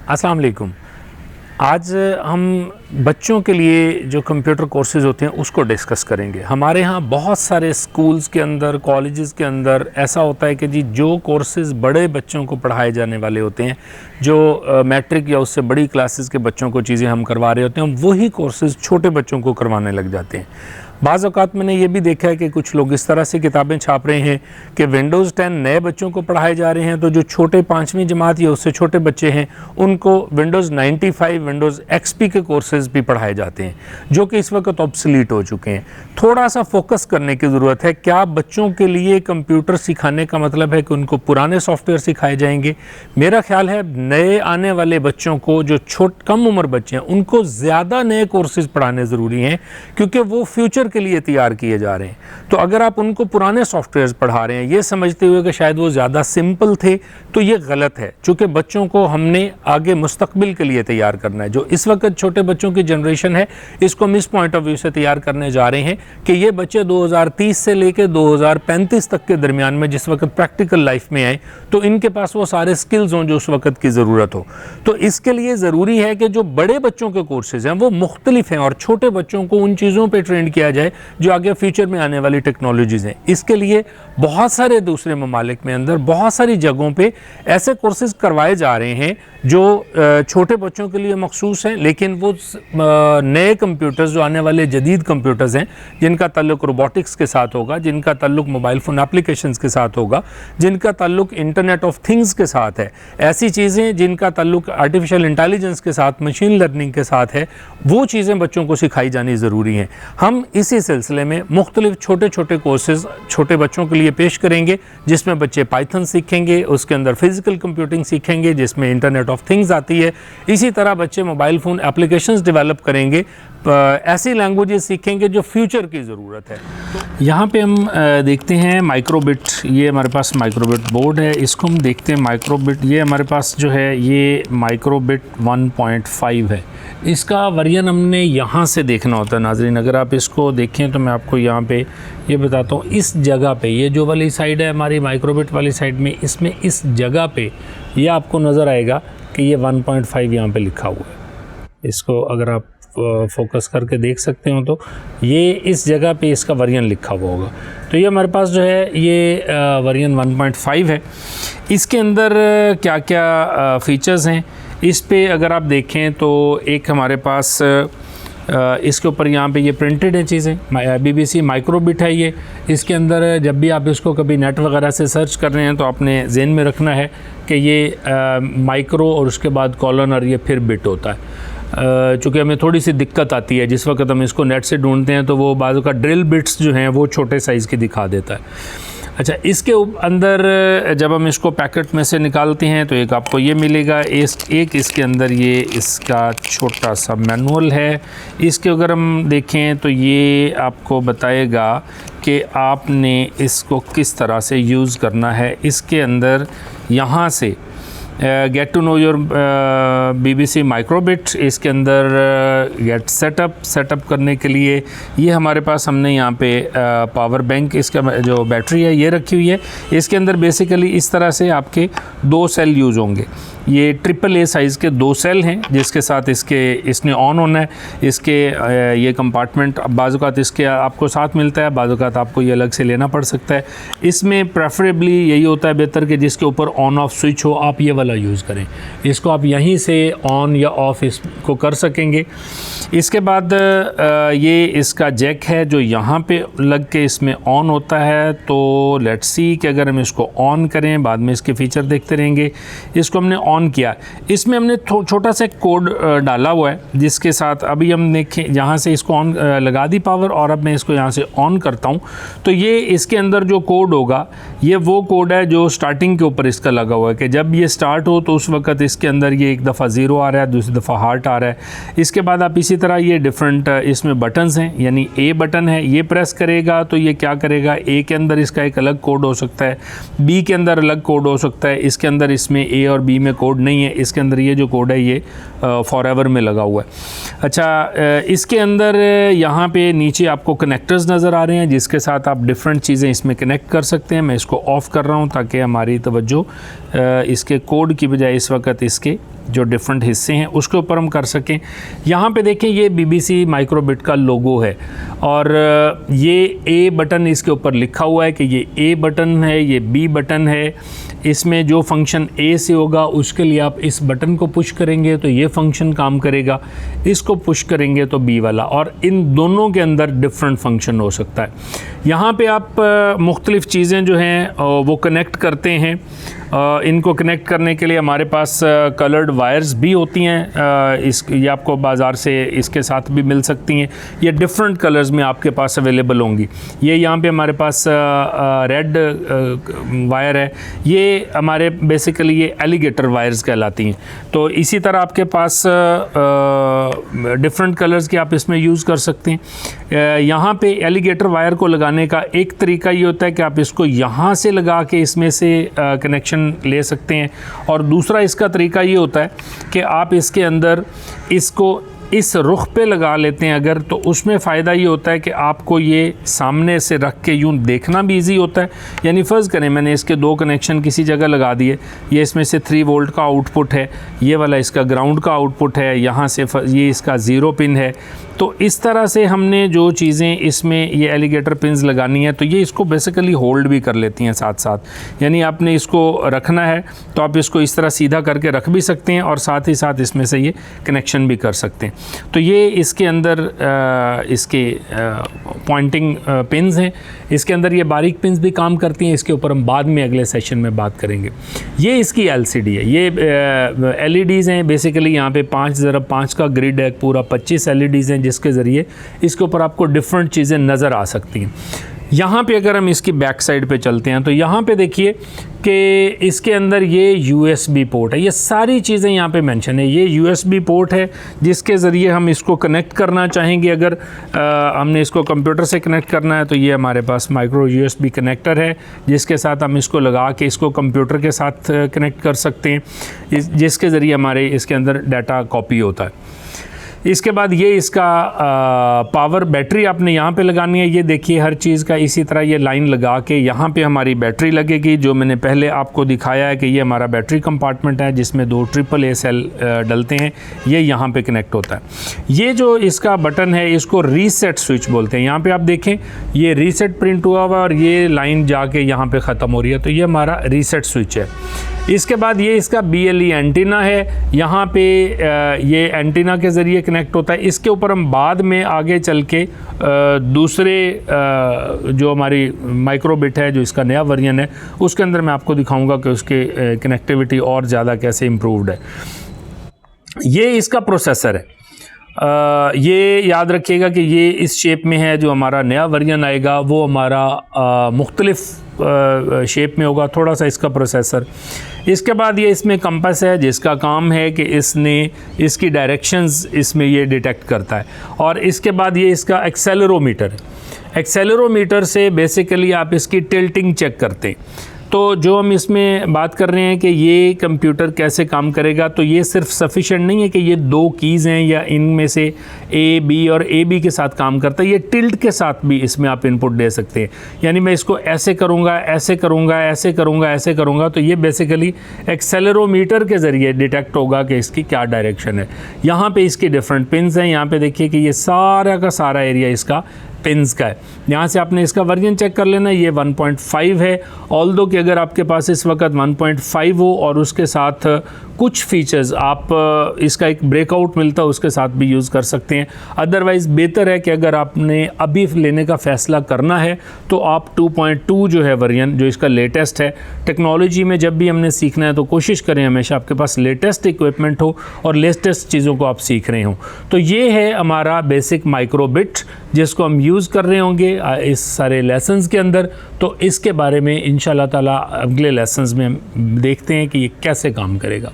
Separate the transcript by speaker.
Speaker 1: अस्सलाम वालेकुम। आज हम बच्चों के लिए जो कंप्यूटर कोर्सेज़ होते हैं उसको डिस्कस करेंगे। हमारे यहाँ बहुत सारे स्कूल्स के अंदर, कॉलेजेस के अंदर ऐसा होता है कि जी जो कोर्सेज़ बड़े बच्चों को पढ़ाए जाने वाले होते हैं, जो मैट्रिक या उससे बड़ी क्लासेस के बच्चों को चीज़ें हम करवा रहे होते हैं, वही कोर्सेज़ छोटे बच्चों को करवाने लग जाते हैं। बाज़ औक़ात मैंने ये भी देखा है कि कुछ लोग इस तरह से किताबें छाप रहे हैं कि विंडोज़ 10 नए बच्चों को पढ़ाए जा रहे हैं, तो जो छोटे 5वीं जमात या उससे छोटे बच्चे हैं उनको विंडोज़ 95, विंडोज़ XP के कोर्सेज़ भी पढ़ाए जाते हैं, जो कि इस वक्त ऑब्सलीट हो चुके हैं। थोड़ा सा फोकस करने की ज़रूरत है। क्या बच्चों के लिए कंप्यूटर सिखाने का मतलब है कि उनको पुराने सॉफ्टवेयर सिखाए जाएंगे? मेरा ख्याल है नए आने वाले बच्चों को, जो कम उम्र बच्चे हैं, उनको ज़्यादा नए कोर्सेज़ पढ़ाने ज़रूरी हैं, क्योंकि वो फ्यूचर के लिए तैयार किए जा रहे हैं। तो अगर आप उनको पुराने सॉफ्टवेयर्स पढ़ा रहे हैं ये समझते हुए कि शायद वो ज़्यादा सिंपल थे, तो ये गलत है। चूँकि बच्चों को हमने आगे मुस्तकबिल के लिए तैयार करना है। जो इस वक्त छोटे बच्चों की जनरेशन है, इसको हम इस पॉइंट ऑफ व्यू से तैयार करने जा रहे हैं कि ये बच्चे 2030 से लेकर 2035 तक के दरमियान में जिस वक्त प्रैक्टिकल लाइफ में आए, तो इनके पास वो सारे स्किल्स हों जो उस वक्त की ज़रूरत हो। तो इसके लिए ज़रूरी है कि जो बड़े बच्चों के कोर्सेज़ हैं वो मुख्तलिफ हैं और छोटे बच्चों को उन चीज़ों पर ट्रेंड किया जाए जो आगे फ्यूचर में आने वाली टेक्नोलॉजीज़ हैं। इसके लिए बहुत सारे दूसरे ममालिक में अंदर बहुत सारी जगहों पे ऐसे कोर्सेज़ करवाए जा रहे हैं जो छोटे बच्चों के लिए मखसूस हैं, लेकिन वो नए कंप्यूटर्स, जो आने वाले जदीद कंप्यूटर्स हैं, जिनका ताल्लुक रोबोटिक्स के साथ होगा, जिनका ताल्लुक मोबाइल फ़ोन एप्लीकेशंस के साथ होगा, जिनका ताल्लुक इंटरनेट ऑफ थिंग्स के साथ है, ऐसी चीज़ें जिनका ताल्लुक आर्टिफिशियल इंटेलिजेंस के साथ, मशीन लर्निंग के साथ है, वो चीज़ें बच्चों को सिखाई जानी ज़रूरी हैं। हम इसी सिलसिले में मुख्तलिफ छोटे छोटे कोर्सेज़ छोटे बच्चों के लिए पेश करेंगे, जिसमें बच्चे पाइथन सीखेंगे, उसके अंदर फिज़िकल कंप्यूटिंग सीखेंगे जिसमें इंटरनेट ऑफ थिंग्स आती है। इसी तरह बच्चे मोबाइल फ़ोन एप्लीकेशंस डेवलप करेंगे, ऐसी लैंग्वेजेस सीखेंगे जो फ्यूचर की ज़रूरत है। यहाँ पे हम देखते हैं माइक्रोबिट, ये हमारे पास माइक्रोबिट बोर्ड है, इसको हम देखते हैं। माइक्रोबिट ये हमारे पास जो है ये माइक्रोबिट 1.5 है। इसका वर्जन हमने यहाँ से देखना होता है। नाज़रीन, अगर आप इसको देखें तो मैं आपको यहाँ पे ये बताता हूँ, इस जगह पे, ये जो वाली साइड है हमारी माइक्रोबिट वाली साइड में, इसमें इस जगह पे ये आपको नज़र आएगा कि ये 1.5 यहाँ पे लिखा हुआ है। इसको अगर आप फोकस करके देख सकते हो तो ये इस जगह पे इसका वर्जन लिखा हुआ होगा। तो ये हमारे पास जो है ये वर्जन 1.5 है। इसके अंदर क्या क्या फ़ीचर्स हैं इस पे अगर आप देखें तो एक हमारे पास इसके ऊपर यहाँ पे ये प्रिंटेड है चीज़ें, BBC माइक्रोबिट है ये। इसके अंदर जब भी आप इसको कभी नेट वगैरह से सर्च कर रहे हैं तो आपने ज़हन में रखना है कि ये माइक्रो और उसके बाद कॉलन और ये फिर बिट होता है। चूँकि हमें थोड़ी सी दिक्कत आती है जिस वक्त हम इसको नेट से ढूंढते हैं, तो वो बाज़ का ड्रिल बिट्स जो हैं वो छोटे साइज़ की दिखा देता है। अच्छा, इसके अंदर जब हम इसको पैकेट में से निकालते हैं तो एक आपको ये मिलेगा, एक इसके अंदर ये इसका छोटा सा मैनुअल है। इसके अगर हम देखें तो ये आपको बताएगा कि आपने इसको किस तरह से यूज़ करना है। इसके अंदर यहाँ से get to know your BBC microbit, इसके अंदर गेट सेटअप करने के लिए ये हमारे पास हमने यहाँ पे पावर बैंक, इसका जो बैटरी है ये रखी हुई है। इसके अंदर बेसिकली इस तरह से आपके 2 सेल यूज़ होंगे। ये AAA साइज़ के 2 सेल हैं जिसके साथ इसने ऑन होना है। इसके ये कंपार्टमेंट बाज़-औक़ात इसके आपको साथ मिलता है, बाज़-औक़ात आपको ये अलग से लेना पड़ सकता है। इसमें प्रेफरेबली यही होता है बेहतर कि जिसके ऊपर ऑन ऑफ स्विच हो, आप ये वाला यूज़ करें। इसको आप यहीं से ऑन या ऑफ़ इसको कर सकेंगे। इसके बाद ये इसका जैक है जो यहाँ पे लग के इसमें ऑन होता है। तो लेट्स सी कि अगर हम इसको ऑन करें, बाद में इसके फ़ीचर देखते रहेंगे। इसको हमने ऑन किया, इसमें हमने छोटा सा कोड डाला हुआ है जिसके साथ अभी हम देखें, यहाँ से इसको ऑन लगा दी पावर, और अब मैं इसको यहाँ से ऑन करता हूँ तो ये इसके अंदर जो कोड होगा ये वो कोड है जो स्टार्टिंग के ऊपर इसका लगा हुआ है कि जब ये स्टार्ट हो तो उस वक्त इसके अंदर ये एक दफ़ा 0 आ रहा है, दूसरी दफ़ा हार्ट आ रहा है। इसके बाद आप इसी तरह ये डिफरेंट इसमें बटन्स हैं, यानी A बटन है, ये प्रेस करेगा तो ये क्या करेगा, A के अंदर इसका एक अलग कोड हो सकता है, B के अंदर अलग कोड हो सकता है, इसके अंदर इसमें A और B में कोड नहीं है, इसके अंदर ये जो कोड है ये फॉरएवर में लगा हुआ है। अच्छा, इसके अंदर यहाँ पे नीचे आपको कनेक्टर्स नज़र आ रहे हैं जिसके साथ आप डिफरेंट चीज़ें इसमें कनेक्ट कर सकते हैं। मैं इसको ऑफ़ कर रहा हूँ ताकि हमारी तवज्जो इसके कोड की बजाय इस वक्त इसके जो डिफरेंट हिस्से हैं उसके ऊपर हम कर सकें। यहाँ पे देखें ये BBC माइक्रोबिट का लोगो है और ये A बटन इसके ऊपर लिखा हुआ है कि ये A बटन है, ये B बटन है। इसमें जो फंक्शन A से होगा उसके लिए आप इस बटन को पुश करेंगे तो ये फंक्शन काम करेगा, इसको पुश करेंगे तो B वाला, और इन दोनों के अंदर डिफरेंट फंक्शन हो सकता है। यहाँ पे आप मुख्तलिफ़ चीज़ें जो हैं वो कनेक्ट करते हैं। इनको कनेक्ट करने के लिए हमारे पास कलर्ड वायर्स भी होती हैं, ये आपको बाज़ार से इसके साथ भी मिल सकती हैं। ये डिफरेंट कलर्स में आपके पास अवेलेबल होंगी। ये यहाँ पे हमारे पास रेड वायर है, ये हमारे बेसिकली ये एलिगेटर वायर्स कहलाती हैं। तो इसी तरह आपके पास डिफरेंट कलर्स के आप इसमें यूज़ कर सकते हैं। यहाँ पे एलिगेटर वायर को लगाने का एक तरीका ये होता है कि आप इसको यहाँ से लगा के इसमें से कनेक्शन ले सकते हैं, और दूसरा इसका तरीका ये होता है कि आप इसके अंदर इसको इस रुख पे लगा लेते हैं अगर, तो उसमें फ़ायदा ये होता है कि आपको ये सामने से रख के यूँ देखना भी इजी होता है। यानी फ़र्ज़ करें मैंने इसके 2 कनेक्शन किसी जगह लगा दिए, ये इसमें से 3 वोल्ट का आउटपुट है, ये वाला इसका ग्राउंड का आउटपुट है, यहाँ से ये इसका 0 पिन है। तो इस तरह से हमने जो चीज़ें इसमें ये एलिगेटर पिन्स लगानी है तो ये इसको बेसिकली होल्ड भी कर लेती हैं साथ साथ। यानी आपने इसको रखना है तो आप इसको इस तरह सीधा करके रख भी सकते हैं और साथ ही साथ इसमें से ये कनेक्शन भी कर सकते हैं। तो ये इसके अंदर इसके पॉइंटिंग पिन्स हैं, इसके अंदर ये बारीक पिन्स भी काम करती हैं, इसके ऊपर हम बाद में अगले सेशन में बात करेंगे। ये इसकी LCD है, ये LEDs हैं बेसिकली। यहाँ पे 5x5 का ग्रिड है, पूरा 25 LEDs हैं जिसके ज़रिए इसके ऊपर आपको डिफरेंट चीज़ें नज़र आ सकती हैं। यहाँ पे अगर हम इसकी बैक साइड पे चलते हैं तो यहाँ पे देखिए कि इसके अंदर ये USB पोर्ट है, ये सारी चीज़ें यहाँ पे मेंशन है। ये USB पोर्ट है जिसके ज़रिए हम इसको कनेक्ट करना चाहेंगे। अगर हमने इसको कंप्यूटर से कनेक्ट करना है तो ये हमारे पास माइक्रो USB कनेक्टर है जिसके साथ हम इसको लगा के इसको कंप्यूटर के साथ कनेक्ट कर सकते हैं, जिसके ज़रिए हमारे इसके अंदर डाटा कॉपी होता है। इसके बाद ये इसका पावर बैटरी आपने यहाँ पे लगानी है। ये देखिए हर चीज़ का इसी तरह ये लाइन लगा के यहाँ पे हमारी बैटरी लगेगी, जो मैंने पहले आपको दिखाया है कि ये हमारा बैटरी कंपार्टमेंट है जिसमें 2 AAA सेल डलते हैं, ये यहाँ पे कनेक्ट होता है। ये जो इसका बटन है इसको रीसेट स्विच बोलते हैं। यहाँ पे आप देखें ये रीसेट प्रिंट हुआ हुआ और ये लाइन जाके यहाँ पे ख़त्म हो रही है, तो ये हमारा रीसेट स्विच है। इसके बाद ये इसका BLE एंटीना है, यहाँ पे ये एंटीना के ज़रिए कनेक्ट होता है। इसके ऊपर हम बाद में आगे चल के दूसरे जो हमारी माइक्रोबिट है जो इसका नया वर्जन है उसके अंदर मैं आपको दिखाऊंगा कि उसके कनेक्टिविटी और ज़्यादा कैसे इम्प्रूव्ड है। ये इसका प्रोसेसर है। ये याद रखिएगा कि ये इस शेप में है, जो हमारा नया वर्जन आएगा वो हमारा मुख्तलिफ शेप में होगा थोड़ा सा इसका प्रोसेसर। इसके बाद ये इसमें कंपास है जिसका काम है कि इसकी डायरेक्शंस इसमें ये डिटेक्ट करता है। और इसके बाद ये इसका एक्सेलरोमीटर है। एक्सेलरोमीटर से बेसिकली आप इसकी टिल्टिंग चेक करते हैं। तो जो हम इसमें बात कर रहे हैं कि ये कंप्यूटर कैसे काम करेगा, तो ये सिर्फ सफिशेंट नहीं है कि ये 2 कीज़ हैं या इनमें से A B और A B के साथ काम करता है, ये टिल्ट के साथ भी इसमें आप इनपुट दे सकते हैं। यानी मैं इसको ऐसे करूँगा, ऐसे करूँगा, ऐसे करूँगा, ऐसे करूँगा, तो ये बेसिकली एक्सेलरोमीटर के ज़रिए डिटेक्ट होगा कि इसकी क्या डायरेक्शन है। यहाँ पे इसकी डिफरेंट पिन्स हैं। यहाँ पे देखिए कि ये सारा का सारा एरिया इसका पिन्स का है। यहाँ से आपने इसका वर्जन चेक कर लेना, ये 1.5 है। ऑल्दो कि अगर आपके पास इस वक्त 1.5 हो और उसके साथ कुछ फीचर्स आप इसका एक ब्रेकआउट मिलता है उसके साथ भी यूज़ कर सकते हैं। अदरवाइज़ बेहतर है कि अगर आपने अभी लेने का फ़ैसला करना है तो आप 2.2 जो है वर्जन, जो इसका लेटेस्ट है। टेक्नोलॉजी में जब भी हमने सीखना है तो कोशिश करें हमेशा आपके पास लेटेस्ट इक्विपमेंट हो और लेटेस्ट चीज़ों को आप सीख रहे हों। तो ये है हमारा बेसिक माइक्रोबिट जिसको हम यूज़ कर रहे होंगे इस सारे लेसन्स के अंदर। तो इसके बारे में इंशाल्लाह ताला अगले लेसन्स में हम देखते हैं कि ये कैसे काम करेगा।